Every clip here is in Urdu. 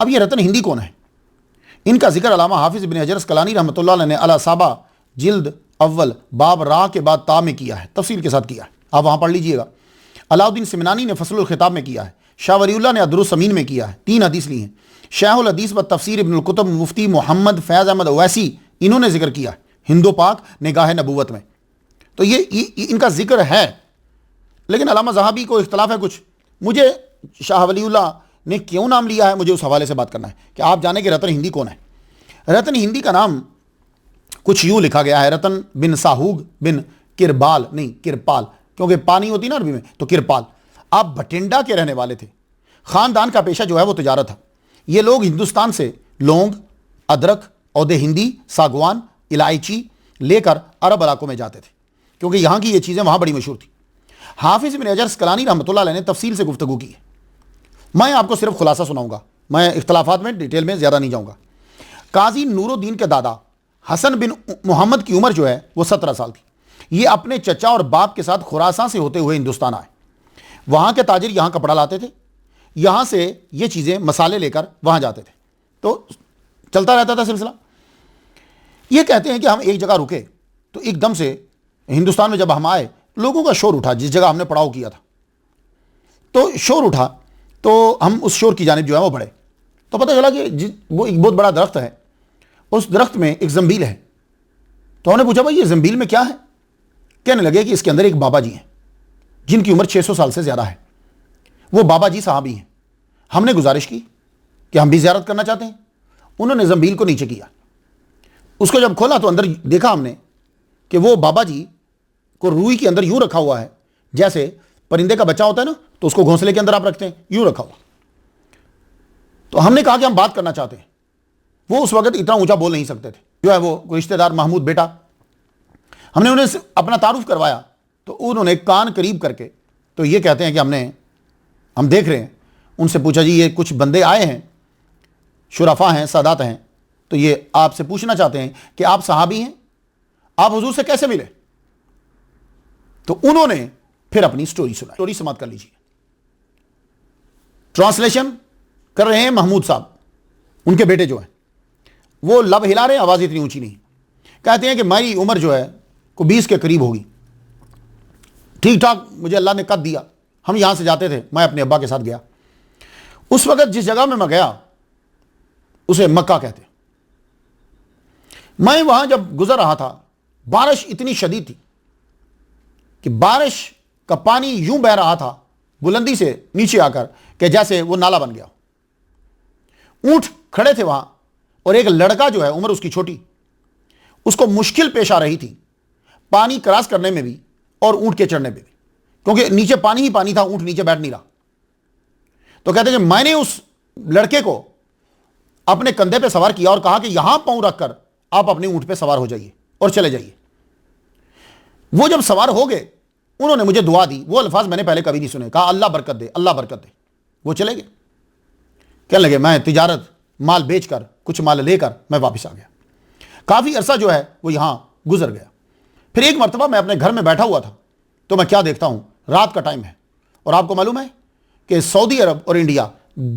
اب یہ رتن ہندی کون ہے؟ ان کا ذکر علامہ حافظ ابن حجر اسقلانی رحمۃ اللہ علیہ نے الاصابہ جلد اول باب را کے بعد تا میں کیا ہے، تفصیل کے ساتھ کیا ہے، آپ وہاں پڑھ لیجئے گا۔ علاء الدین سمنانی نے فصل الخطاب میں کیا ہے، شاہ ولی اللہ نے ادرالسمین میں کیا ہے، 3 حدیث لی ہیں۔ شیخ الحدیث و تفسیر ابن القتب مفتی محمد فیض احمد اویسی انہوں نے ذکر کیا ہے ہندو پاک نگاہ نبوت میں۔ تو یہ ان کا ذکر ہے، لیکن علامہ ذہبی کو اختلاف ہے کچھ۔ مجھے شاہ ولی اللہ نے کیوں نام لیا ہے، مجھے اس حوالے سے بات کرنا ہے کہ آپ جانیں کہ رتن ہندی کون ہے۔ رتن ہندی کا نام کچھ یوں لکھا گیا ہے، رتن بن ساہوگ بن کربال، نہیں کرپال، کیونکہ پانی ہوتی نا عربی میں تو کرپال۔ آپ بھٹنڈا کے رہنے والے تھے، خاندان کا پیشہ جو ہے وہ تجارت تھا۔ یہ لوگ ہندوستان سے لونگ، ادرک، عود ہندی، ساگوان، الائچی لے کر عرب علاقوں میں جاتے تھے، کیونکہ یہاں کی یہ چیزیں وہاں بڑی مشہور تھیں۔ حافظ ابن حجر اسقلانی رحمۃ اللہ علیہ نے تفصیل سے گفتگو کی ہے، میں آپ کو صرف خلاصہ سناؤں گا، میں اختلافات میں ڈیٹیل میں زیادہ نہیں جاؤں گا۔ قاضی نور الدین کے دادا حسن بن محمد کی عمر جو ہے وہ 17 سال تھی۔ یہ اپنے چچا اور باپ کے ساتھ خراساں سے ہوتے ہوئے ہندوستان آئے۔ وہاں کے تاجر یہاں کپڑا لاتے تھے، یہاں سے یہ چیزیں مسالے لے کر وہاں جاتے تھے، تو چلتا رہتا تھا سلسلہ۔ یہ کہتے ہیں کہ ہم ایک جگہ رکے تو ایک دم سے ہندوستان میں جب ہم آئے لوگوں کا شور اٹھا، جس جگہ ہم نے پڑاؤ کیا تھا تو شور اٹھا، تو ہم اس شور کی جانب جو ہے وہ بڑھے، تو پتہ چلا کہ وہ ایک بہت بڑا درخت ہے، اس درخت میں ایک زنبیل ہے۔ تو ہم نے پوچھا بھائی یہ زنبیل میں کیا ہے؟ کہنے لگے کہ اس کے اندر ایک بابا جی ہیں جن کی عمر 600 سال سے زیادہ ہے، وہ بابا جی صحابی ہیں۔ ہم نے گزارش کی کہ ہم بھی زیارت کرنا چاہتے ہیں۔ انہوں نے زنبیل کو نیچے کیا، اس کو جب کھولا تو اندر دیکھا ہم نے کہ وہ بابا جی کو روئی کے اندر یوں رکھا ہوا ہے، جیسے پرندے کا بچہ ہوتا ہے نا تو اس کو گھونسلے کے اندر آپ رکھتے ہیں، یوں رکھا ہوا۔ تو ہم نے کہا کہ ہم بات کرنا چاہتے ہیں۔ وہ اس وقت اتنا اونچا بول نہیں سکتے تھے، جو ہے وہ کوئی رشتہ دار محمود بیٹا۔ ہم نے انہیں اپنا تعارف کروایا تو انہوں نے کان قریب کر کے تو یہ کہتے ہیں کہ ہم دیکھ رہے ہیں۔ ان سے پوچھا جی یہ کچھ بندے آئے ہیں، شرفاء ہیں، سادات ہیں، تو یہ آپ سے پوچھنا چاہتے ہیں کہ آپ صحابی ہیں، آپ حضور سے کیسے ملے؟ تو انہوں نے پھر اپنی سٹوری سنائی۔ سٹوری سماعت کر لیجیے، ٹرانسلیشن کر رہے ہیں محمود صاحب، ان کے بیٹے جو ہیں، وہ لب ہلا رہے ہیں، آواز اتنی اونچی نہیں۔ کہتے ہیں کہ میری عمر جو ہے کو 20 کے قریب ہوگی، ٹھیک ٹھاک مجھے اللہ نے قد دیا۔ ہم یہاں سے جاتے تھے، میں اپنے ابا کے ساتھ گیا۔ اس وقت جس جگہ میں گیا اسے مکہ کہتے ہیں۔ میں وہاں جب گزر رہا تھا، بارش اتنی شدید تھی کہ بارش کا پانی یوں بہ رہا تھا بلندی سے نیچے آ کر کہ جیسے وہ نالا بن گیا۔ اونٹ کھڑے تھے وہاں، اور ایک لڑکا جو ہے عمر اس کی چھوٹی، اس کو مشکل پیش آ رہی تھی پانی کراس کرنے میں بھی اور اونٹ کے چڑھنے پہ بھی، کیونکہ نیچے پانی ہی پانی تھا، اونٹ نیچے بیٹھ نہیں رہا۔ تو کہتے ہیں کہ میں نے اس لڑکے کو اپنے کندھے پہ سوار کیا اور کہا کہ یہاں پاؤں رکھ کر آپ اپنے اونٹ پہ سوار ہو جائیے اور چلے جائیے۔ وہ جب سوار ہو گئے انہوں نے مجھے دعا دی، وہ الفاظ میں نے پہلے کبھی نہیں سنے، کہا اللہ برکت دے، اللہ برکت دے۔ وہ چلے گئے، کہنے لگے میں تجارت مال بیچ کر کچھ مال لے کر میں واپس آ گیا۔ کافی عرصہ جو ہے وہ یہاں گزر گیا۔ پھر ایک مرتبہ میں اپنے گھر میں بیٹھا ہوا تھا تو میں کیا دیکھتا ہوں، رات کا ٹائم ہے، اور آپ کو معلوم ہے کہ سعودی عرب اور انڈیا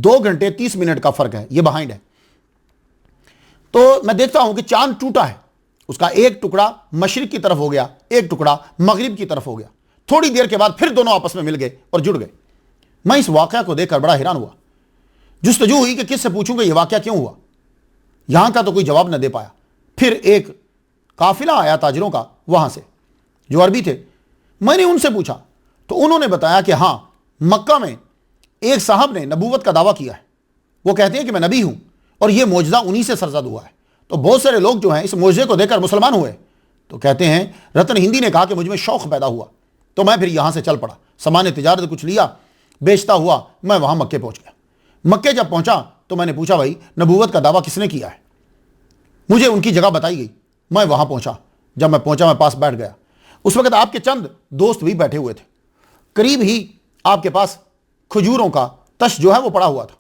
2 گھنٹے 30 منٹ کا فرق ہے، یہ بہائنڈ ہے۔ تو میں دیکھتا ہوں کہ چاند ٹوٹا ہے، اس کا ایک ٹکڑا مشرق کی طرف ہو گیا، ایک ٹکڑا مغرب کی طرف ہو گیا۔ تھوڑی دیر کے بعد پھر دونوں آپس میں مل گئے اور جڑ گئے۔ میں اس واقعہ کو دیکھ کر بڑا حیران ہوا، جستجو ہوئی کہ کس سے پوچھوں کہ یہ واقعہ کیوں ہوا، یہاں کا تو کوئی جواب نہ دے پایا۔ پھر ایک قافلہ آیا تاجروں کا وہاں سے جو عربی تھے، میں نے ان سے پوچھا تو انہوں نے بتایا کہ ہاں مکہ میں ایک صاحب نے نبوت کا دعویٰ کیا ہے، وہ کہتے ہیں کہ میں نبی ہوں اور یہ معجزہ انہی سے سرزد ہوا ہے۔ تو بہت سارے لوگ جو ہیں اس معجزے کو دیکھ کر مسلمان ہوئے۔ تو کہتے ہیں رتن ہندی نے کہا کہ مجھ میں شوق پیدا ہوا تو میں پھر یہاں سے چل پڑا، سامان تجارت کچھ لیا، بیچتا ہوا میں وہاں مکے پہنچ گیا۔ مکے جب پہنچا تو میں نے پوچھا بھائی نبوت کا دعویٰ کس نے کیا ہے؟ مجھے ان کی جگہ بتائی گئی، میں وہاں پہنچا۔ جب میں پہنچا میں پاس بیٹھ گیا، اس وقت آپ کے چند دوست بھی بیٹھے ہوئے تھے، قریب ہی آپ کے پاس کھجوروں کا تش جو ہے وہ پڑا ہوا تھا۔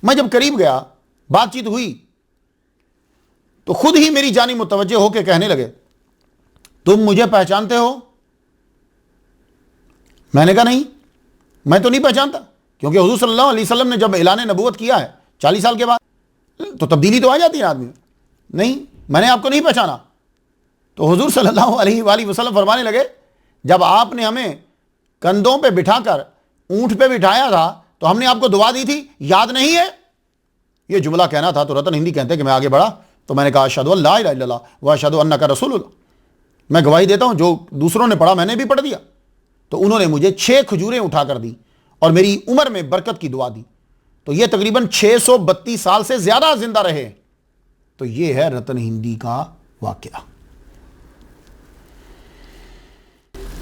میں جب قریب گیا، بات چیت ہوئی تو خود ہی میری جانب متوجہ ہو کے کہنے لگے تم مجھے پہچانتے ہو؟ میں نے کہا نہیں، میں تو نہیں پہچانتا، کیونکہ حضور صلی اللہ علیہ وسلم نے جب اعلان نبوت کیا ہے 40 سال کے بعد تو تبدیلی تو آ جاتی ہے آدمی میں. نہیں میں نے آپ کو نہیں پہچانا. تو حضور صلی اللہ علیہ وآلہ وسلم فرمانے لگے جب آپ نے ہمیں کندھوں پہ بٹھا کر اونٹ پہ بٹھایا تھا تو ہم نے آپ کو دعا دی تھی, یاد نہیں ہے؟ یہ جملہ کہنا تھا تو رتن ہندی کہتے ہیں کہ میں آگے بڑھا تو میں نے کہا اشہدو ان لا الہ الا اللہ و اشہدو انک رسول اللہ, میں گواہی دیتا ہوں جو دوسروں نے پڑھا میں نے بھی پڑھ دیا. تو انہوں نے مجھے 6 کھجوریں اٹھا کر دی اور میری عمر میں برکت کی دعا دی. تو یہ تقریباً 632 سال سے زیادہ زندہ رہے. تو یہ ہے رتن ہندی کا واقعہ.